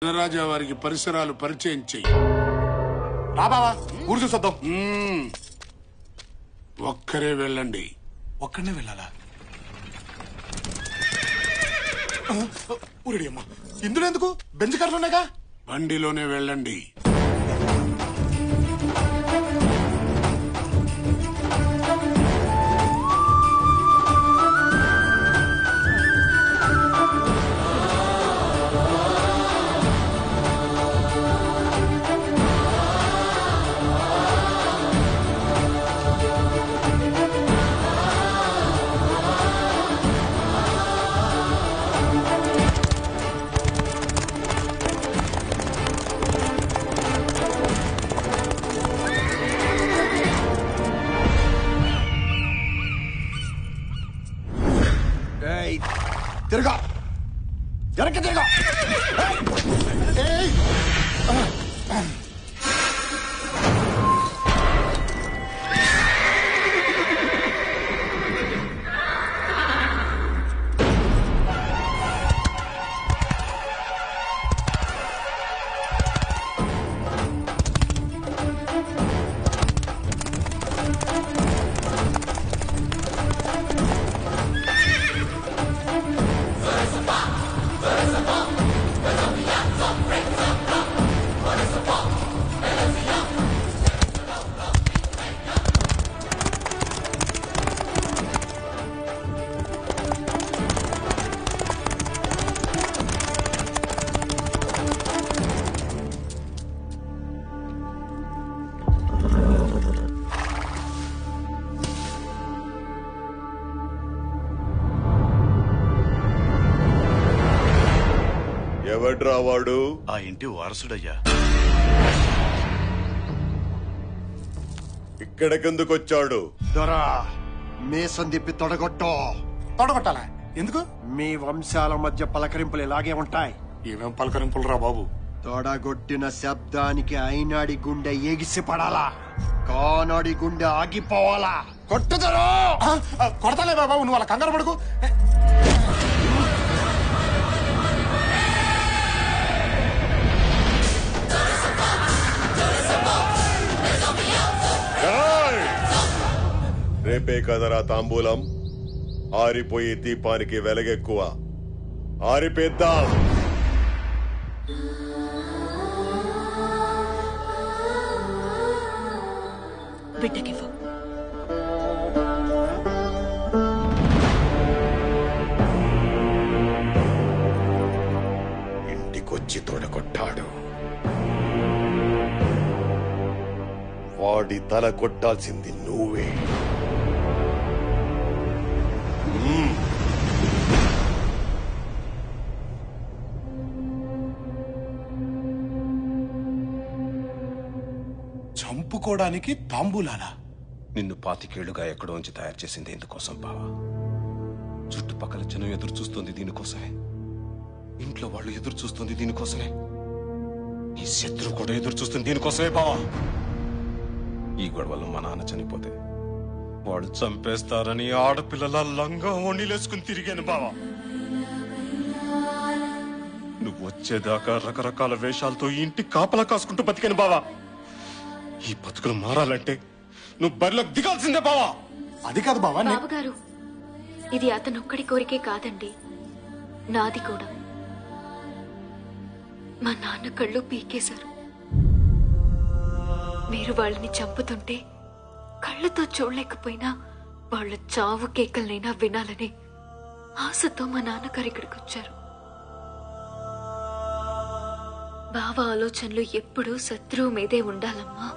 రాజా వారికి పరిసరాలు పరిచయం చెయ్యి. రా బావా, ఊరు చూసొద్దాం. ఒక్కరే వెళ్ళండి. ఒక్కడనే వెళ్ళాలా? ఊరిడి అమ్మా, ఇందులో ఎందుకు? బెంచ్ కార్లోనేగా. బండిలోనే వెళ్ళండి. తిరగా, వెనక్కి తిరగా. ఎవడ్రా వాడు? ఆ ఇంటి వారసుడయ్యా. ఇక్కడికెందుకొచ్చాడు? దొరా, మీసం తిప్పి తొడగొట్టాలా? ఎందుకు? మీ వంశాల మధ్య పలకరింపులు ఇలాగే ఉంటాయి. ఏమేం పలకరింపులు రా బాబు? తొడగొట్టిన శబ్దానికి అయినాడి గుండె ఎగిసి పడాలా, కానాడి గుండె ఆగిపోవాలా. కొట్టుదరు. కొడతాలే బాబు, నువ్వు అలా కంగారు పడుకు. రేపే కదరా తాంబూలం. ఆరిపోయే దీపానికి వెలగెక్కువ. ఆరిపేద్దాం. బిడ్డకివ్వు. ఇంటికొచ్చి తొడగొట్టాడు, వాడి తల కొట్టాల్సింది నువ్వే. చంపుకోవడానికి తాంబూలాలా? నిన్ను 25 ఏళ్లుగా ఎక్కడో ఉంచి తయారు చేసింది ఎందుకోసం బావా? చుట్టుపక్కల జనం ఎదురు చూస్తుంది దీనికోసమే. ఇంట్లో వాళ్ళు ఎదురు చూస్తుంది దీనికోసమే. నీ శత్రువు కూడా ఎదురు చూస్తుంది దీనికోసమే బావా. ఈ గొడవలో మా నాన్న చనిపోతే వాడు చంపేస్తారని ఆడపిల్లల లంగా ఓణీలేసుకుని తిరిగాను బావా. నువ్వు వచ్చేదాకా రకరకాల వేషాలతో ఈ ఇంటి కాపలా కాసుకుంటూ బతికాను బావా. ఈ బతుకులు మారాలంటే నువ్వు బరిలోకి దిగాల్సిందే బావా. అది కాదు బావా. బావగారు, ఇది అతనొక్కడి కోరికే కాదండి, నాది కూడా. మా నాన్న కళ్ళు పీకేశారు. మీరు వాళ్ళని చంపుతుంటే కళ్ళతో చూడలేకపోయినా వాళ్ళ చావు కేకలనైనా వినాలని ఆశతో మా నాన్నగారు ఇక్కడికి వచ్చారు. బావ ఆలోచనలు ఎప్పుడూ శత్రువు మీదే ఉండాలమ్మా.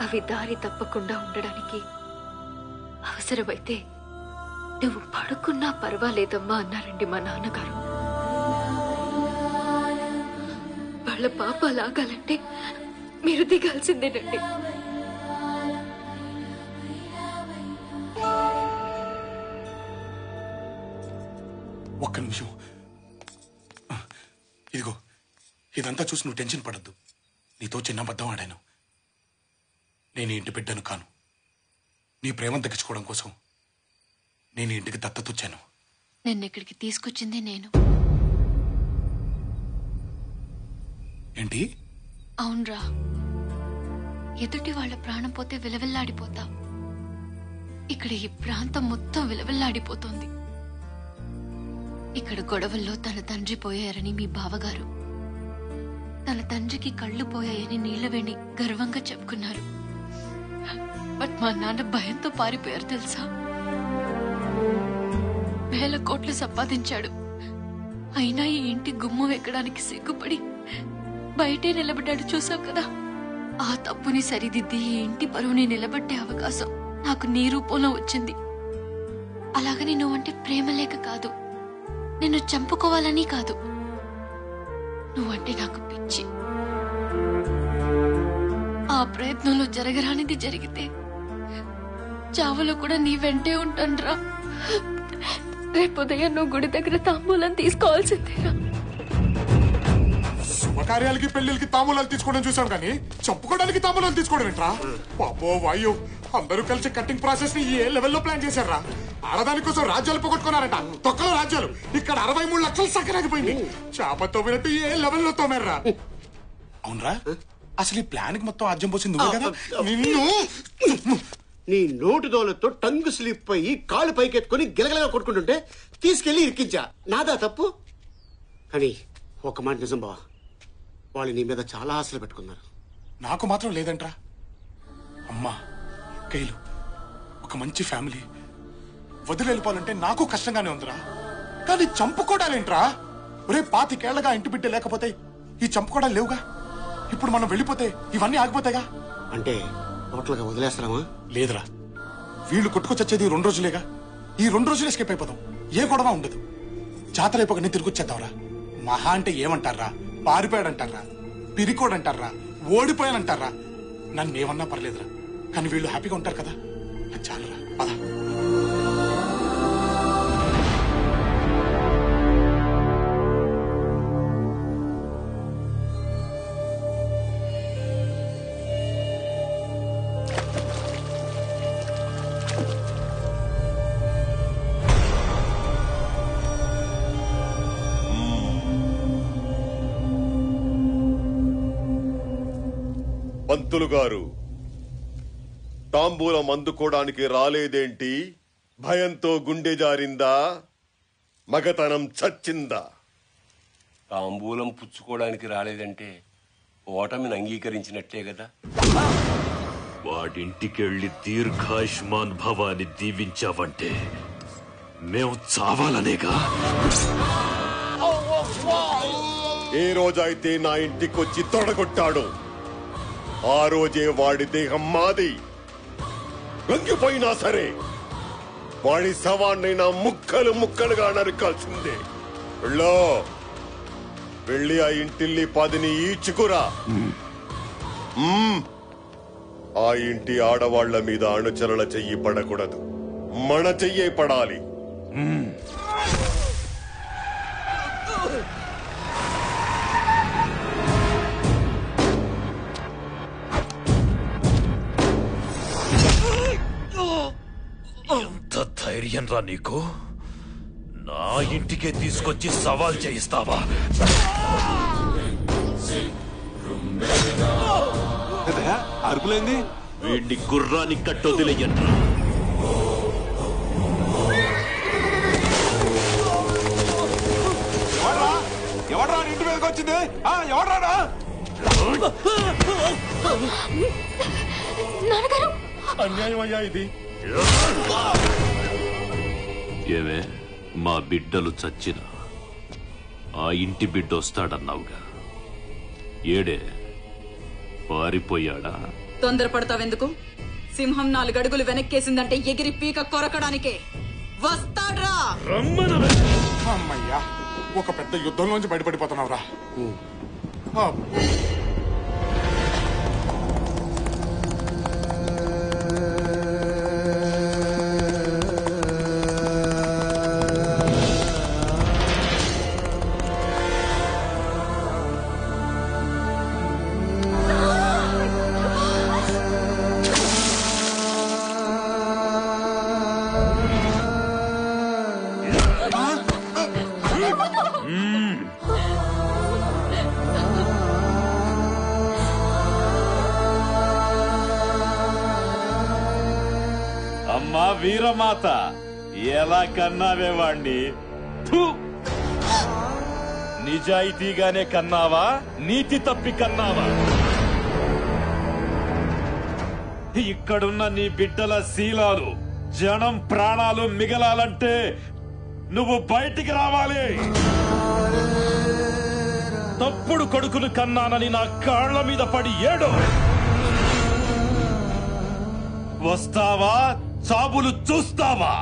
అవి దారి తప్పకుండా ఉండడానికి అవసరమైతే నువ్వు పడుకున్నా పర్వాలేదమ్మా అన్నారండి మా నాన్నగారు. వాళ్ళ పాప లాగాలంటే మీరు దిగాల్సిందేనండి. ఒక్క నిమిషం. ఇదిగో, ఇదంతా చూసి నువ్వు టెన్షన్ పడద్దు. నీతో చిన్న అబద్ధం ఆడాను. నేను ఇంటి బిడ్డను కాను. నీ ప్రేమను దక్కించుకోవడం కోసం నేను ఇంటికి దత్తతొచ్చాను. నిన్ను ఇక్కడికి తీసుకొచ్చింది నేను. ఏంటి? అవునరా, ఎదుటి వాళ్ళ ప్రాణం పోతే విలవిల్లాడిపోతా. ఇక్కడ ఈ ప్రాంతం మొత్తం విలవిల్లాడిపోతోంది. ఇక్కడ గొడవల్లో తన తండ్రి పోయారని మీ బావగారు, తన తండ్రికి కళ్ళు పోయాయని నీళ్లవేణి గర్వంగా చెప్పుకున్నారు. బట్ మా నాన్న భయంతో పారిపోయారు తెలుసా. వేల కోట్లు సంపాదించాడు, అయినా ఈ ఇంటి గుమ్మం ఎక్కడానికి సిగ్గుపడి బయటే నిలబడ్డాడు. చూసావు కదా, ఆ తప్పుని సరిదిద్ది ఈ ఇంటి పరువుని నిలబెట్టే అవకాశం నాకు నీ రూపంలో వచ్చింది. అలాగని నువ్వంటే ప్రేమ లేక కాదు, నిన్ను చంపుకోవాలని కాదు, నువ్వంటే నాకు పిచ్చి. ఆ ప్రయత్నంలో జరగరానిది జరిగితే చావులో కూడా నీ వెంటే ఉంటానురా. రేపు ఉదయం నువ్వు గుడి దగ్గర తాంబూలం తీసుకోవాల్సిందేరా. శుభకార్యాలకి పెళ్లికి తాంబూలాలు తీసుకోవడం చూసాను కానీ చంపుకోవడానికి తాంబూలాలు తీసుకోవడం ఏంట్రా? పాపో వాయు, అందరూ కలిసి కట్టింగ్ ప్రాసెస్ ని ఏ లెవెల్లో ప్లాన్ చేశారా? ఆడదాని కోసం రాజ్యాలు పోగొట్టుకున్నారట, తొక్కలో రాజ్యాలు. ఇక్కడ 63 లక్షలు సక్కరాగిపోయింది. చేప తోమినట్టు ఏ లెవెల్లో తోమారా? అవునరా, అసలు ఈ ప్లాన్ కి మొత్తం ఆజ్యం పోసింది నువ్వే కదా. నిన్ను నీ నోటు దోలతో టంగ్ స్లిప్ అయ్యి కాళ్ళు పైకెత్తుకుని గిలగలగా కొట్టుకుంటుంటే తీసుకెళ్లి ఇరికించా. నాదా తప్పు? కానీ ఒక మాట నిజం బావా, వాళ్ళు నీ మీద చాలా ఆశలు పెట్టుకున్నారు. నాకు మాత్రం లేదంట్రా. అమ్మా, కైలు, ఒక మంచి ఫ్యామిలీ వదిలేపాలంటే నాకు కష్టంగానే ఉందిరా. కానీ చంపుకోవడాలేంట్రా? ఒరే, 25 ఏళ్లగా ఇంటి బిడ్డ లేకపోతే ఈ చంపుకోవడాలు లేవుగా. ఇప్పుడు మనం వెళ్ళిపోతే ఇవన్నీ ఆగిపోతాయిగా. అంటే టోటల్గా వదిలేస్తామా? లేదురా, వీళ్ళు కొట్టుకొచ్చేది 2 రోజులేగా. ఈ 2 రోజులు ఎస్కేప్ అయిపోతాం, ఏ గొడవ ఉండదు. జాతర అయిపోయి తిరిగొచ్చేద్దాంరా. మహా అంటే ఏమంటారా? పారిపోయాడంటారా, పిరికోడంటారా, ఓడిపోయానంటారా? నన్ను ఏమన్నా పర్లేదురా, కానీ వీళ్ళు హ్యాపీగా ఉంటారు కదా, అది చాలురా. పద. పంతులు గారు, తాంబూలం అందుకోవడానికి రాలేదేంటి? భయంతో గుండె జారిందా? మగతనం చచ్చిందా? తాంబూలం పుచ్చుకోవడానికి రాలేదంటే ఓటమిని అంగీకరించినట్లే కదా. వాడింటికెళ్ళి దీర్ఘాయుష్మాన్ భవాని దీవించావంటే మేము చావాలనేగా. ఏ రోజైతే నా ఇంటికొచ్చి తొడగొట్టాడు, ఆ రోజే వాడి దేహం మాది. లొంగిపోయినా సరే వాడి శవాన్నైనా ముక్కలు ముక్కలుగా నరకాల్సిందే. వెళ్ళి ఆ ఇంటిల్లి 10ని ఈడ్చుకురా. ఆ ఇంటి ఆడవాళ్ల మీద అణుచరల చెయ్యి పడకూడదు, మన చెయ్యే పడాలి. ఎంత ధైర్యం రా నీకు? నా ఇంటికే తీసుకొచ్చి సవాల్ చేయిస్తావా? అరుపులేంది? వీడిని గుర్రాన్ని కట్టొదిలేయండి. ఎవడ్రా ఇంటి మీదకి వచ్చింది? ఎవడ్రాడా? అన్యాయం అయ్యా ఇది. ఏమే, మా బిడ్డలు చచ్చిన ఆ ఇంటి బిడ్డ వస్తాడన్నావుగా, ఏడే పారిపోయాడా? తొందరపడతావెందుకు? సింహం 4 అడుగులు వెనక్కేసిందంటే ఎగిరి పీక కొరకడానికే వస్తాడ్రా. అమ్మయ్యా, ఒక పెద్ద యుద్ధంలోంచి బయటపడిపోతున్నావురా. వీరమాత ఎలా కన్నావే వాణ్ణి? నిజాయితీగానే కన్నావా, నీతి తప్పి కన్నావా? ఇక్కడున్న నీ బిడ్డల శీలాలు, జనం ప్రాణాలు మిగలాలంటే నువ్వు బయటికి రావాలి. తప్పుడు కొడుకును కన్నానని నా కాళ్ల మీద పడి ఏడు. వస్తావా, చాబులు చూస్తావా?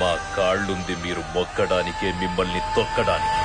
మా కాళ్ళుంది మీరు మొక్కడానికే, మిమ్మల్ని తొక్కడానికి.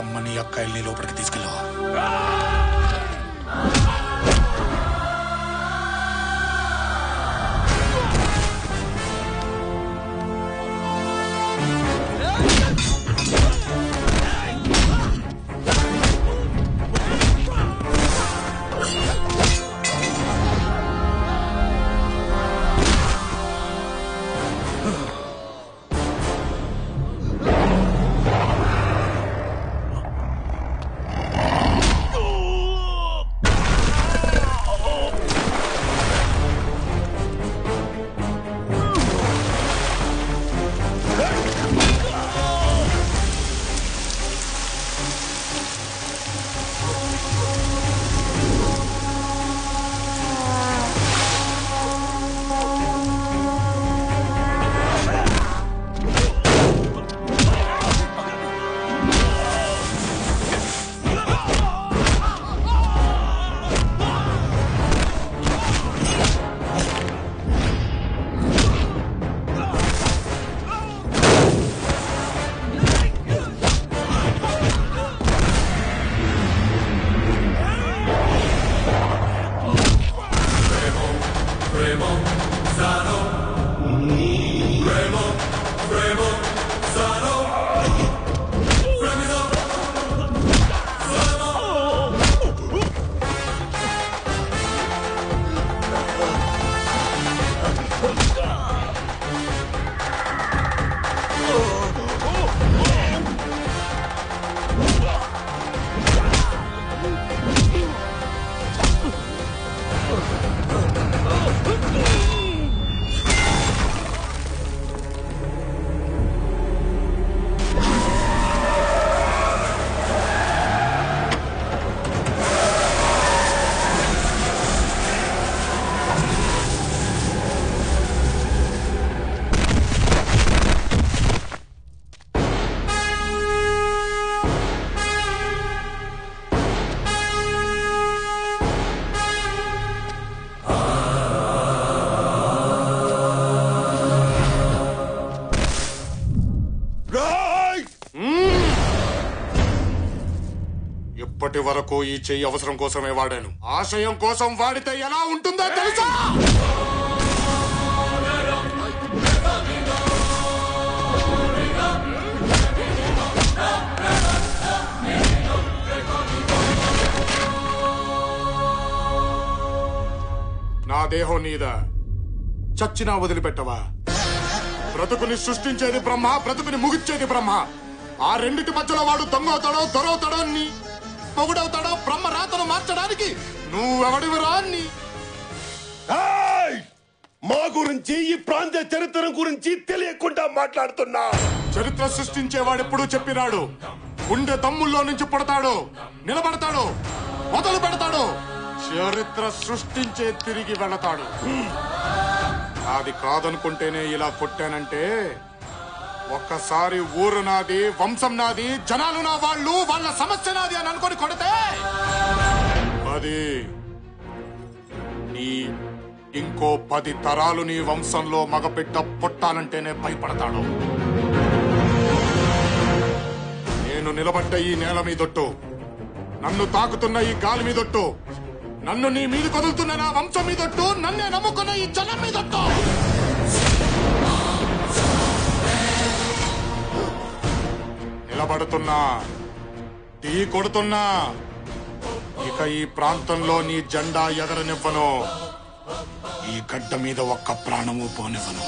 అమ్మని అక్కాయిల్ని లోపలికి తీసుకెళ్ళు. ఇప్పటి వరకు ఈ చెయ్యి అవసరం కోసమే వాడాను. ఆశయం కోసం వాడితే ఎలా ఉంటుందో తెలుసా? నా దేహం నీదా, చచ్చినా వదిలిపెట్టవా? బ్రతుకుని సృష్టించేది బ్రహ్మ, బ్రతుకుని ముగిచ్చేది బ్రహ్మ. ఆ రెండిటి మధ్యలో వాడు దొంగ అవుతాడో దొరవుతాడో, నీ మొగుడవుతాడో బ్రహ్మ రాతను మార్చడానికి నువ్వెవడివిరా? మా గురించి, ఈ ప్రాంత చరిత్ర గురించి తెలియకుండా మాట్లాడుతున్నా. చరిత్ర సృష్టించేవాడెప్పుడు చెప్పినాడు, గుండె తమ్ముల్లో నుంచి పుడతాడు, నిలబడతాడు, మొదలు పెడతాడు, చరిత్ర సృష్టించే తిరిగి వెళతాడు. అది కాదనుకుంటేనే ఇలా కొట్టానంటే, ఒక్కసారి ఊరు నాది, వంశం నాది, జనాలు నా వాళ్ళు, వాళ్ళ సమస్య నాది అని అనుకుని కొడితే అది నీ ఇంకో 10 తరాలు నీ వంశంలో మగబిడ్డ పుట్టాలంటేనే భయపడతాడు. నేను నిలబడ్డ ఈ నేల మీదొట్టు, నన్ను తాకుతున్న ఈ గాలి మీదొట్టు, నన్ను నీ మీద కదులుతున్న నా వంశం మీదొట్టు, నన్నే నమ్ముకున్న ఈ జనం మీదొట్టు. నిలబడుతున్నా, టీ కొడుతున్నా, ఇక ఈ ప్రాంతంలో నీ జెండా ఎగరనివ్వను, ఈ గడ్డ మీద ఒక్క ప్రాణము పోనివ్వను.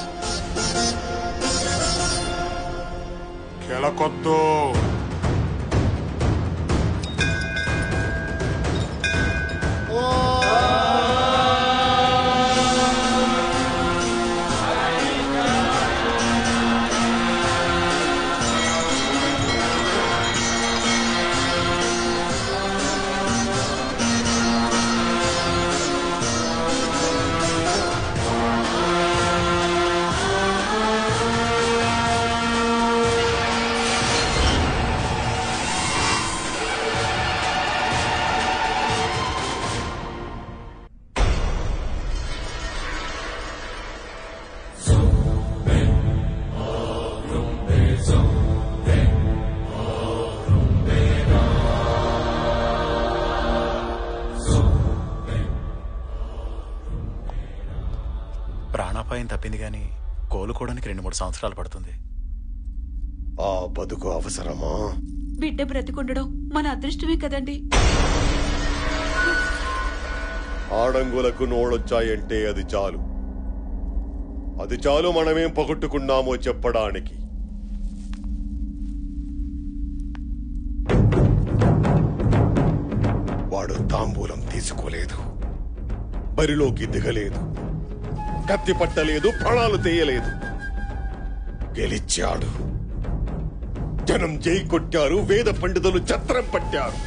కెలకొద్దు. ప్రాణాపాయం తప్పింది గాని కోలుకోవడానికి 2-3 సంవత్సరాలు పడుతుంది. ఆ బతుకు అవసరమా? బిడ్డ బ్రతికుండడం మన అదృష్టమే కదండి. ఆడంగులకు నోళ్ళొచ్చాయంటే అది చాలు. అది చాలు మనమేం పగొట్టుకున్నామో చెప్పడానికి. వాడు తాంబూలం తీసుకోలేదు, బరిలోకి దిగలేదు, కత్తి పట్టలేదు, ప్రాణాలు తీయలేదు, గెలిచాడు. జనం జై కొట్టారు, వేద పండితులు ఛత్రం పట్టారు.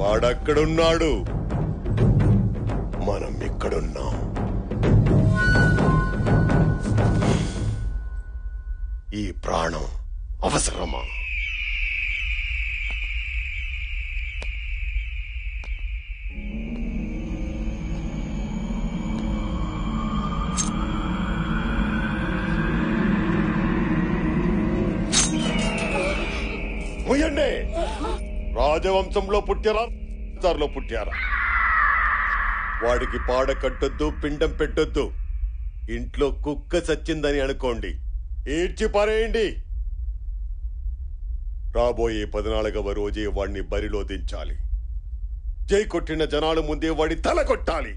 వాడక్కడున్నాడు, మనం ఇక్కడున్నాం. ఈ ప్రాణం అవసరమా? ముయ్యండి. రాజవంశంలో పుట్టారా, పుట్టారా? వాడికి పాడ కట్టొద్దు, పిండం పెట్టొద్దు. ఇంట్లో కుక్క చచ్చిందని అనుకోండి, ఏడ్చి పారేయండి. రాబోయే 14వ రోజే వాడిని బరిలో దించాలి. జై కొట్టిన జనాల ముందే వాడి తల కొట్టాలి.